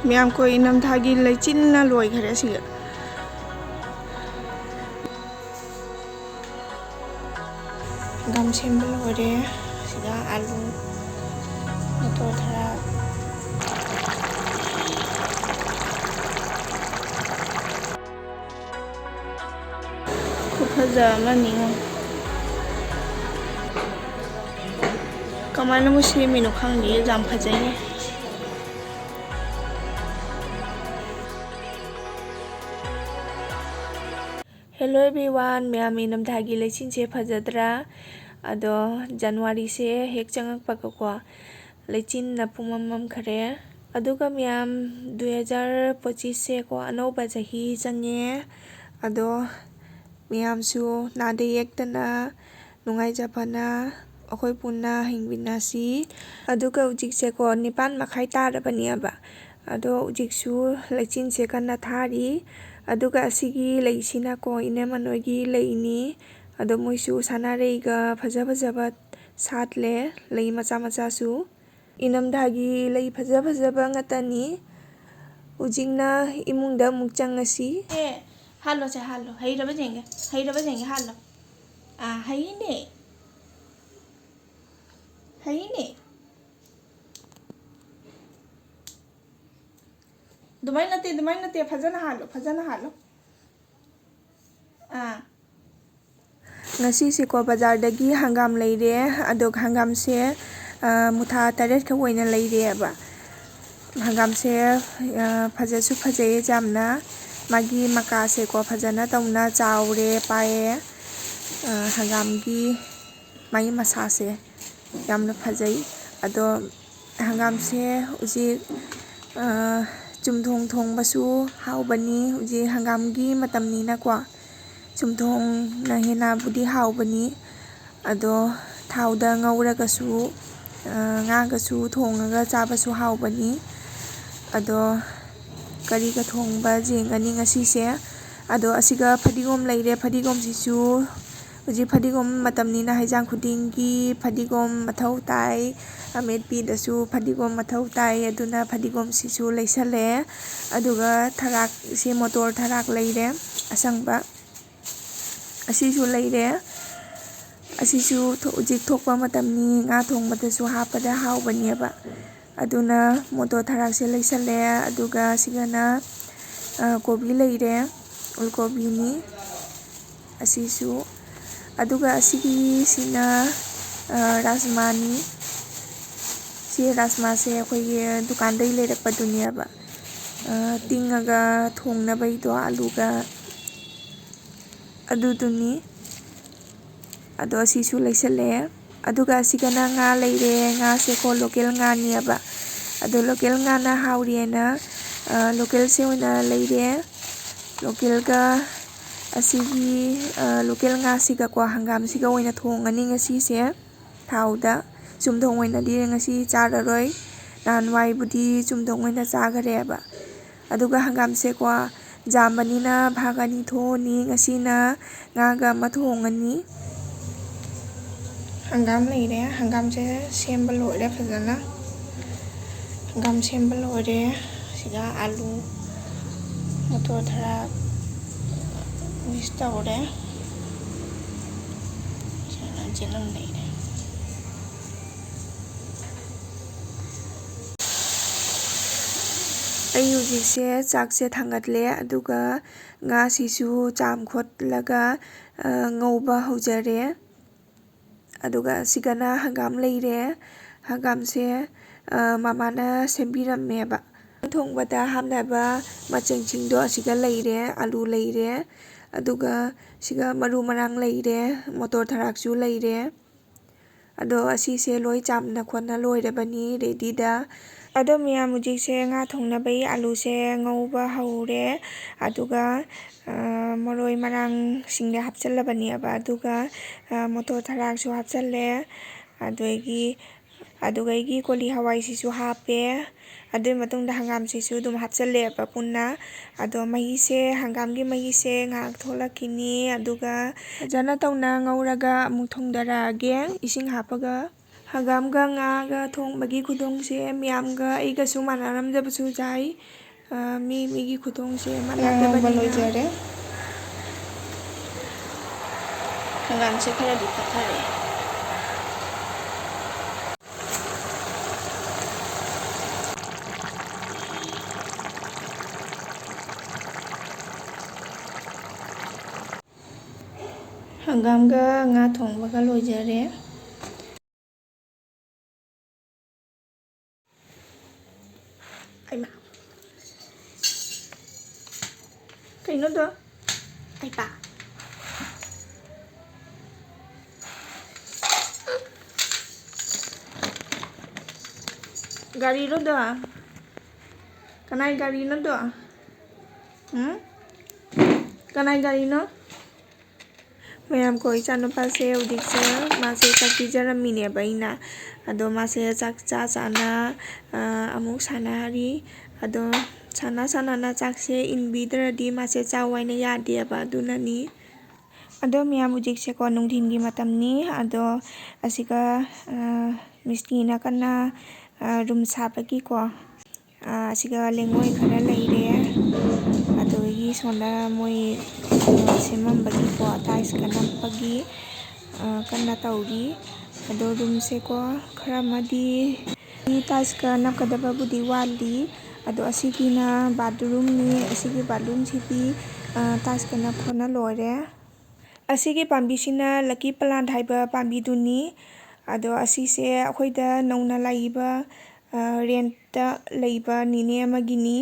Miam ko inam thagi leichin na loi khare siga. Gam sembel ore siga alu motor thara kupaza mani kamainabu semino khangdre jam phajai. Hello everyone, ma'am enum thagi leichin se phajadra ado January se hek changak pakako leichin na pumamam khare aduga ma'am 2025 se ko anoba chahi change ado ma'am su nade yektana nungai japana akhoi punna hingbinasi aduga ujik se ko nipan makhai tarabani aba ado ujik su leichin se kana thari aduga asigi leisina ko inemanoigi leini ado moisu sanareiga phaja phajaba satle lei macha macha su inamdagi lei phaja phajaba ngatani ujingna imungda mukchangasi hallo cha hallo hairaba jenge hallo haine dumai nate fajana hallo ngasi se ko bazar dagi hangam leire adog hangam se mutha taret ka oina leire ba hangam se phajasu phajaye jamna magi maka se ko phajana tauna chaure pae hangam gi mai masa se yamna phajai ado hangam se uji chumthong thong basu haubani uji hangam gi matamni na kwa chumthong na hena budi haubani ado thauda ngaura gasu nga gasu thongaga chabasu haubani ado kari ka thongba jengani ngasi se ado asiga phadigom leire phadigom sisu uji phadigom matamni na haijang khudingi phadigom mathau tai amet pi dasu phadigom mathau tai aduna phadigom sisu leisale aduga tharak se motor tharak leire asangba asisu leire asisu ujik thokpa matamni nga thongbadasu hapada haubani ba aduna motor tharak se leisale aduga sigana kobi leire ulkobi ni asisu aduga asigi sina rajmani si rajma se khoi dukan dai lerakpa dunia ba tingaga thongna bai do aluga aduduni ado sisu leisale aduga sigana nga leire nga se ko local nga ni ba ado local nga na hauriena local se oina leire local ga asigi local nga siga ko hangam siga oina thongani ngasi se thauda chumthong oina di ngasi chararoi nanwai budi chumthong oina chagare ba aduga hangam se ko jambani na bhagani thoni ngasi na ngaga mathongani hangam leire hangam se sembal loire phajana hangam sembal loire siga alu motor thara mista ore jelang leire ayuji se chak se thangatle aduga nga sisu cham khotlaga ngauba hojare aduga sigana hangam leire hangam se mamana sembiramme ba thongbada hamnaba macheng chingdo asiga leire alu leire aduga siga maru marang leire motor tharak chu leire ado asi se loi chamna khona loirabani ready da ado miyam ujik se nga thongna bai alu se ngauba haure aduga moroi marang singde hapchalabani aba aduga motor tharak chu hapchalle adugaigi koli hawai sisu hape adui matungda hangam sisu dum hapchalle aba punna ado mahi se hangam gi mahi se ngak tholakini aduga jana tauna ngauraga amuk thongdara ge ising hapaga ꯍꯪꯒꯥꯝꯒ ꯉꯥꯒ ꯊꯣꯡꯕꯒꯤ ꯈꯨꯊꯣꯡꯁꯦ ꯃꯌꯥꯝꯒ ꯑꯩꯒꯁꯨ ꯃꯥꯟꯅꯔꯝꯗꯕꯁꯨ ꯌꯥꯏ ꯃꯤꯒꯤ ꯈꯨꯊꯣꯡꯁꯦ ꯃꯥꯟꯅꯗꯕꯅꯤꯅ ꯂꯣꯏꯖꯔꯦ ꯍꯪꯒꯥꯝꯁꯦ ꯈꯔꯗꯤ ꯄꯠꯊꯔꯦ ꯍꯪꯒꯥꯝꯒ ꯉꯥ ꯊꯣꯡꯕꯒ ꯂꯣꯏꯖꯔꯦ ꯑꯩꯃ ꯀꯩꯅꯣꯗꯣ ꯑꯩꯄꯥ ꯒꯥꯔꯤꯔꯣꯗꯣ ꯀꯅꯥꯏ ꯒꯥꯔꯤꯅꯣꯗꯣ ꯀꯅꯥꯏ ꯒꯥꯔꯤꯅꯣ ꯃꯌꯥꯝꯀꯣ ꯏꯆꯥꯅꯨꯄꯥꯁꯦ ꯍꯧꯖꯤꯛꯁꯦ ꯃꯥꯁꯦ ꯆꯥꯛ ꯄꯤꯖꯔꯝꯃꯤꯅꯦꯕ ꯑꯩꯅ ꯑꯗꯣ ꯃꯥꯁꯦ ꯆꯥꯛ ꯆꯥꯅ ꯑꯃꯨꯛ ꯁꯥꯟꯅꯔꯤ ꯑꯗꯣ ꯁꯥꯟꯅꯅ ꯆꯥꯛꯁꯦ ꯏꯟꯕꯤꯗ꯭ꯔꯗꯤ ꯃꯥꯁꯦ ꯆꯥꯎ ꯍꯥꯏꯅ ꯌꯥꯗꯦꯕ ꯑꯗꯨꯅꯅꯤ ꯑꯗꯣ ꯃꯌꯥꯝ ꯍꯧꯖꯤꯛꯁꯦꯀꯣ ꯅꯨꯡꯊꯤꯟꯒꯤ ꯃꯇꯝꯅꯤ ꯑꯗꯣ ꯑꯁꯤꯒ ꯃꯤꯁꯇ꯭ꯔꯤꯅ ꯀꯟꯅ ꯔꯨꯝ ꯁꯥꯕꯒꯤꯀꯣ ꯑꯁꯤꯒ ꯂꯩꯉꯣꯏ ꯈꯔ ꯂꯩꯔꯦ ꯑꯗꯨꯗꯒꯤ ꯁꯣꯝꯗ ꯃꯣꯏ ꯁꯦꯝꯃꯝꯕꯒꯤꯀꯣ ꯇꯥꯏꯜꯁꯀ ꯅꯞꯄꯒꯤ ꯀꯟꯅ ꯇꯧꯔꯤ ꯑꯗꯣ ꯔꯨꯝꯁꯦꯀꯣ ꯈꯔ ꯑꯃꯗꯤ ꯇꯥꯏꯜꯁꯀ ꯅꯞꯀꯗꯕꯕꯨꯗꯤ ꯋꯥꯠꯂꯤ ꯑꯗꯣ ꯑꯁꯤꯒꯤꯅ ꯕꯥꯠꯔꯨꯝꯅꯤ ꯑꯁꯤꯒꯤ ꯕꯥꯠꯔꯨꯝꯁꯤꯗꯤ ꯇꯥꯏꯜꯁꯀ ꯅꯞꯄꯅ ꯂꯣꯏꯔꯦ ꯑꯁꯤꯒꯤ ꯄꯥꯝꯕꯤꯁꯤꯅ ꯂꯛꯀꯤ ꯄ꯭ꯂꯥꯟꯠ ꯍꯥꯏꯕ ꯄꯥꯝꯕꯤꯗꯨꯅꯤ ꯑꯗꯣ ꯑꯁꯤꯁꯦ ꯑꯩꯈꯣꯏꯗ ꯅꯧꯅ ꯂꯥꯛꯏꯕ ꯔꯦꯟꯠꯇ ꯂꯩꯕ ꯅꯤꯅꯦ ꯑꯃꯒꯤꯅꯤ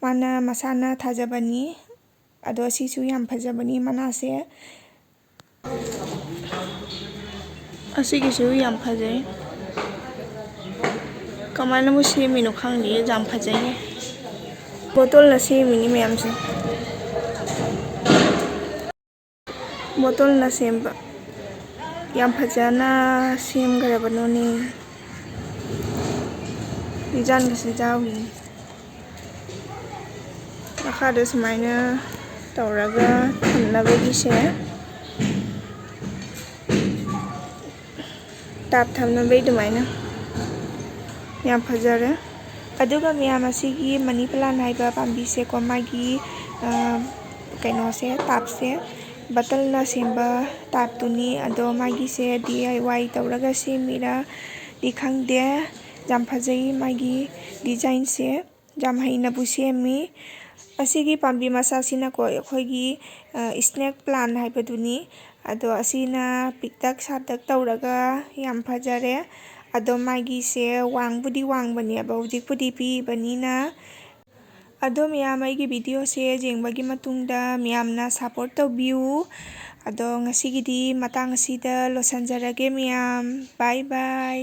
ꯃꯥꯅ ꯃꯁꯥꯅ ꯊꯥꯖꯕꯅꯤ ꯑꯗꯣ ꯑꯁꯤꯁꯨ ꯌꯥꯝ ꯐꯖꯕꯅꯤ ꯃꯅꯥꯁꯦ ꯑꯁꯤꯒꯤꯁꯨ ꯌꯥꯝ ꯐꯖꯩ ꯀꯃꯥꯏꯅꯕꯨ ꯁꯦꯝꯃꯤꯅꯣ ꯈꯪꯗꯦ ꯌꯥꯝ ꯐꯖꯩꯌꯦ ꯕꯣꯇꯜꯅ ꯁꯦꯝꯃꯤꯅꯤ ꯃꯌꯥꯝꯁꯦ ꯕꯣꯇꯜꯅ ꯁꯦꯝꯕ ꯌꯥꯝ ꯐꯖꯅ ꯁꯦꯝꯈ꯭ꯔꯕꯅꯣꯅꯦ ꯗꯤꯖꯥꯏꯟꯒꯁꯨ ꯌꯥꯎꯔꯤ ꯃꯈꯥꯗ ꯁꯨꯃꯥꯏꯅ ꯇꯧꯔꯒ ꯊꯝꯅꯕꯒꯤꯁꯦ ꯇꯥꯞ ꯊꯝꯅꯕꯩ ꯑꯗꯨꯃꯥꯏꯅ ꯌꯥꯝ ꯐꯖꯔꯦ ꯑꯗꯨꯒ ꯃꯌꯥꯝ ꯑꯁꯤꯒꯤ ꯃꯅꯤ ꯄ꯭ꯂꯥꯟ ꯍꯥꯏꯕ ꯄꯥꯝꯕꯤꯁꯦꯀꯣ ꯃꯥꯒꯤ ꯀꯩꯅꯣꯁꯦ ꯇꯥꯞꯁꯦ ꯕꯇꯜꯅ ꯁꯦꯝꯕ ꯇꯥꯞꯇꯨꯅꯤ ꯑꯗꯣ ꯃꯥꯒꯤꯁꯦ DIY ꯇꯧꯔꯒ ꯁꯦꯝꯃꯤꯔꯗꯤ ꯈꯪꯗꯦ ꯌꯥꯝ ꯐꯖꯩ ꯃꯥꯒꯤ ꯗꯤꯖꯥꯏꯟꯁꯦ ꯌꯥꯝ ꯍꯩꯅꯕꯨ ꯁꯦꯝꯃꯤ ꯑꯁꯤꯒꯤ ꯄꯥꯝꯕꯤ ꯃꯆꯥꯁꯤꯅꯀꯣ ꯑꯩꯈꯣꯏꯒꯤ ꯁ꯭ꯅꯦꯛ ꯄ꯭ꯂꯥꯟ ꯍꯥꯏꯕꯗꯨꯅꯤ ꯑꯗꯣ ꯑꯁꯤꯅ ꯄꯤꯛꯇꯛ ꯁꯥꯇꯛ ꯇꯧꯔꯒ ꯌꯥꯝ ꯐꯖꯔꯦ ꯑꯗꯣ ꯃꯥꯒꯤꯁꯦ ꯋꯥꯡꯕꯨꯗꯤ ꯋꯥꯡꯕꯅꯦꯕ ꯍꯧꯖꯤꯛꯄꯨꯗꯤ ꯄꯤꯕꯅꯤꯅ ꯑꯗꯣ ꯃꯌꯥꯝ ꯑꯩꯒꯤ ꯚꯤꯗꯤꯑꯣꯁꯦ ꯌꯦꯡꯕꯒꯤ ꯃꯇꯨꯡꯗ ꯃꯌꯥꯝꯅ ꯁꯞꯄꯣꯔꯠ ꯇꯧꯕꯤꯌꯨ ꯑꯗꯣ ꯉꯁꯤꯒꯤꯗꯤ ꯃꯇꯥꯡ ꯑꯁꯤꯗ ꯂꯣꯏꯁꯤꯟꯖꯔꯒꯦ ꯃꯌꯥꯝ ꯕꯥꯏ ꯕꯥꯏ